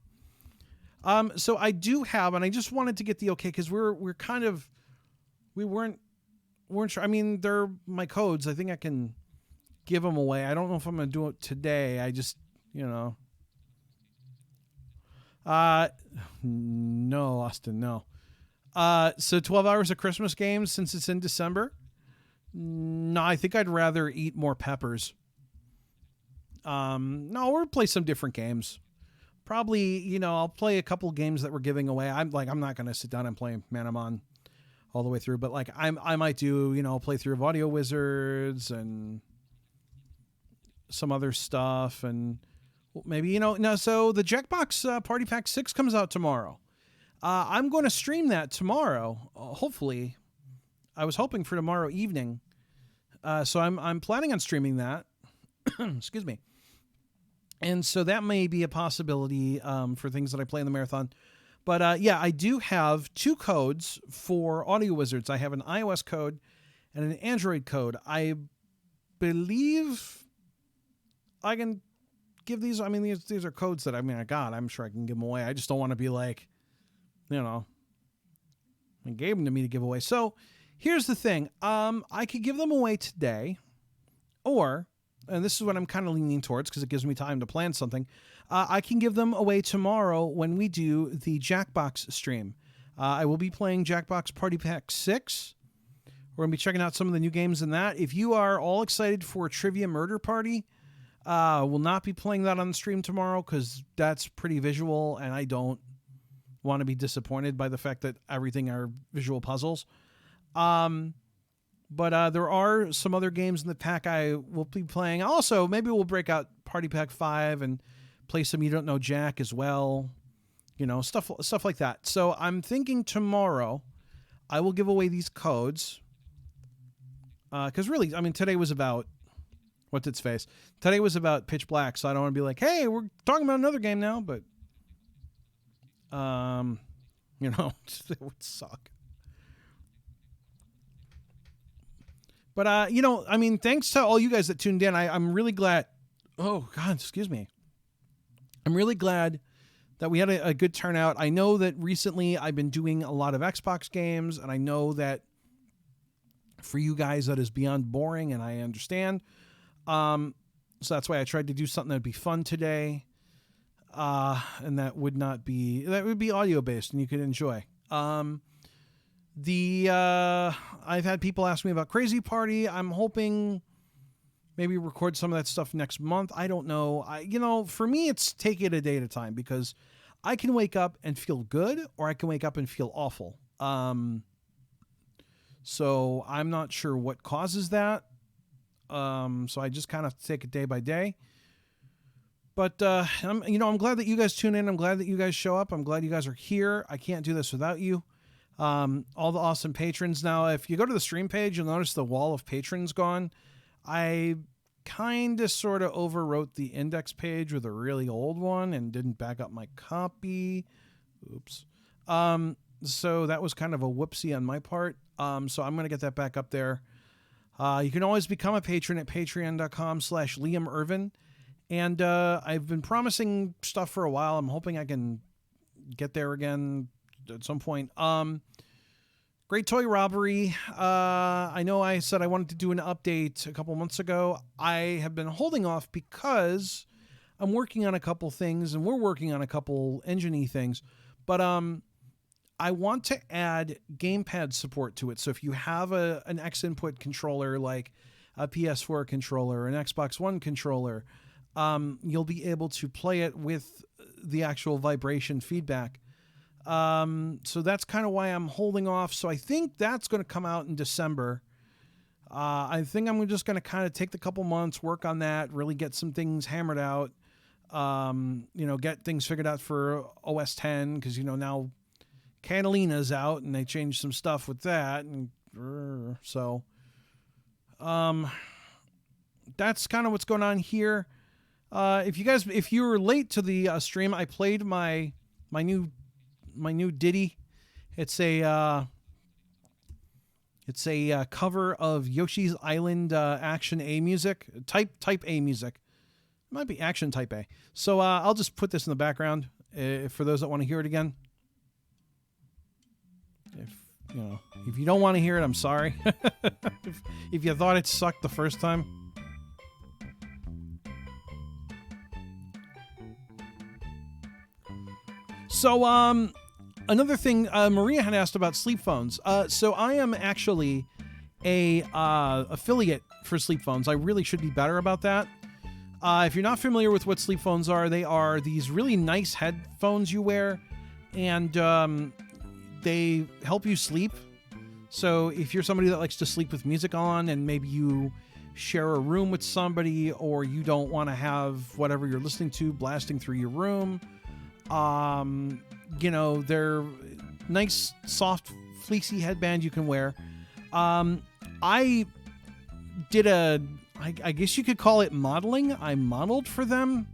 So I do have, and I just wanted to get the okay because we weren't sure. I mean, they're my codes. I think I can give them away. I don't know if I'm going to do it today. I just, you know. No, Austin, no. So 12 hours of Christmas games since it's in December. No, I think I'd rather eat more peppers. No, we'll play some different games. Probably, you know, I'll play a couple games that we're giving away. I'm not going to sit down and play Manamon all the way through, but like I might do, you know, play through of Audio Wizards and some other stuff, and maybe, you know, no. So the Jackbox Party Pack 6 comes out tomorrow. I'm going to stream that tomorrow. Hopefully, I was hoping for tomorrow evening. So I'm planning on streaming that. Excuse me. And so that may be a possibility for things that I play in the marathon. But I do have 2 codes for Audio Wizards. I have an iOS code and an Android code. I believe I can give these. I mean, these are codes that I'm sure I can give them away. I just don't want to be like, you know, I gave them to me to give away. So here's the thing. I could give them away today, or, and this is what I'm kind of leaning towards because it gives me time to plan something. I can give them away tomorrow when we do the Jackbox stream. I will be playing Jackbox Party Pack 6. We're going to be checking out some of the new games in that. If you are all excited for Trivia Murder Party, we'll not be playing that on the stream tomorrow because that's pretty visual, and I don't want to be disappointed by the fact that everything are visual puzzles. But there are some other games in the pack I will be playing. Also, maybe we'll break out Party Pack 5 and play some You Don't Know Jack as well. You know, stuff like that. So I'm thinking tomorrow I will give away these codes. Because really, I mean, today was about what's its face. Today was about Pitch Black, so I don't want to be like, hey, we're talking about another game now, but you know, it would suck. But you know, I mean, thanks to all you guys that tuned in. I'm really glad. Oh God, excuse me. I'm really glad that we had a good turnout. I know that recently I've been doing a lot of Xbox games, and I know that for you guys that is beyond boring, and I understand. So that's why I tried to do something that'd be fun today. And that would be audio based and you could enjoy. I've had people ask me about Crazy Party. I'm hoping maybe record some of that stuff next month. I don't know. For me, it's take it a day at a time because I can wake up and feel good or I can wake up and feel awful. So I'm not sure what causes that. So I just kind of take it day by day. But, I'm glad that you guys tune in. I'm glad that you guys show up. I'm glad you guys are here. I can't do this without you. All the awesome patrons. Now, if you go to the stream page, you'll notice the wall of patrons gone. I kind of sort of overwrote the index page with a really old one and didn't back up my copy. Oops. So that was kind of a whoopsie on my part. So I'm going to get that back up there. You can always become a patron at patreon.com/Liam Irvin. And I've been promising stuff for a while. I'm hoping I can get there again at some point. Great Toy Robbery. I know I said I wanted to do an update a couple months ago. I have been holding off because I'm working on a couple things, and we're working on a couple engine-y things. But I want to add gamepad support to it. So if you have an X-input controller, like a PS4 controller, an Xbox One controller, you'll be able to play it with the actual vibration feedback. So that's kind of why I'm holding off. So I think that's going to come out in December. I think I'm just going to kind of take the couple months, work on that, really get some things hammered out, get things figured out for OS 10. Cause now Catalina's out and they changed some stuff with that. And so, that's kind of what's going on here. If you were late to the stream, I played my new ditty. It's a cover of Yoshi's Island Action A music, type A music. It might be Action Type A. So I'll just put this in the background for those that want to hear it again. If you don't want to hear it, I'm sorry. if you thought it sucked the first time. So, another thing, Maria had asked about sleep phones. So I am actually a affiliate for sleep phones. I really should be better about that. If you're not familiar with what sleep phones are, they are these really nice headphones you wear, and they help you sleep. So if you're somebody that likes to sleep with music on, and maybe you share a room with somebody, or you don't want to have whatever you're listening to blasting through your room, they're nice, soft, fleecy headband you can wear. I did I guess you could call it modeling. I modeled for them.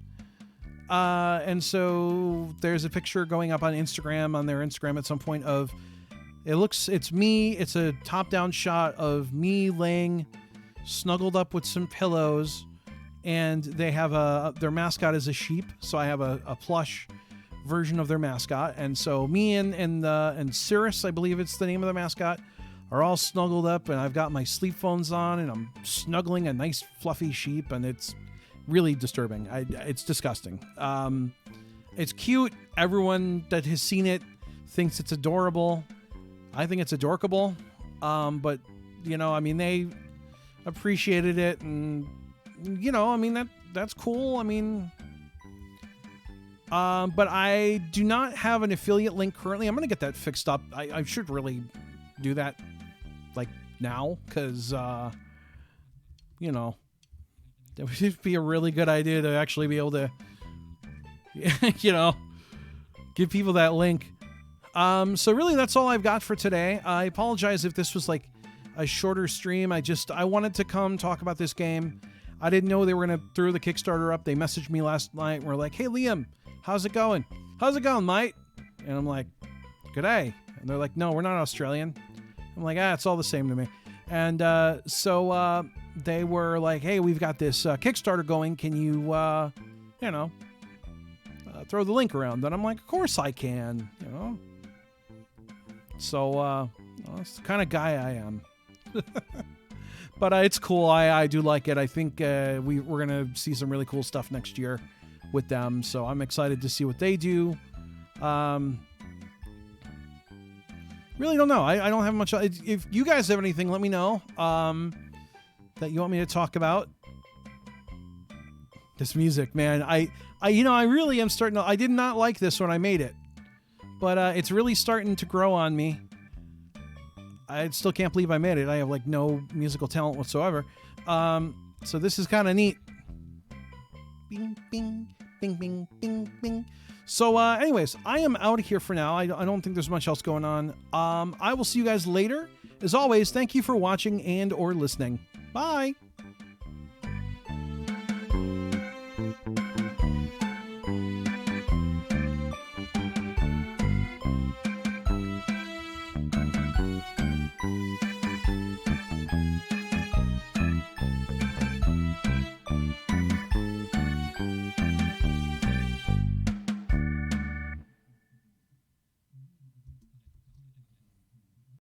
And so there's a picture going up on Instagram, on their Instagram at some point of, it's me. It's a top-down shot of me laying snuggled up with some pillows, and they have their mascot is a sheep. So I have a plush version of their mascot, and so me and Cirrus, I believe it's the name of the mascot, are all snuggled up, and I've got my sleep phones on, and I'm snuggling a nice fluffy sheep, and it's really disturbing. It's disgusting. It's cute. Everyone that has seen it thinks it's adorable. I think it's adorkable. But they appreciated it, and that's cool. But I do not have an affiliate link currently. I'm going to get that fixed up. I should really do that now, because, that would be a really good idea to actually be able to, give people that link. So really that's all I've got for today. I apologize if this was a shorter stream. I wanted to come talk about this game. I didn't know they were going to throw the Kickstarter up. They messaged me last night and were like, "Hey, Liam, how's it going? How's it going, mate?" And I'm like, "G'day." And they're like, "No, we're not Australian." I'm like, it's all the same to me. And so they were like, "Hey, we've got this Kickstarter going. Can you, throw the link around?" And I'm like, "Of course I can." So that's the kind of guy I am. But it's cool. I do like it. I think we're going to see some really cool stuff next year with them. So I'm excited to see what they do. really don't know. I don't have much. If you guys have anything, let me know that you want me to talk about. This music, man. I really am starting to. I did not like this when I made it, but it's really starting to grow on me. I still can't believe I made it. I have like no musical talent whatsoever. So this is kind of neat. Bing, bing, bing, bing, bing, bing. So anyways, I am out of here for now. I don't think there's much else going on. I will see you guys later. As always, thank you for watching and or listening. Bye.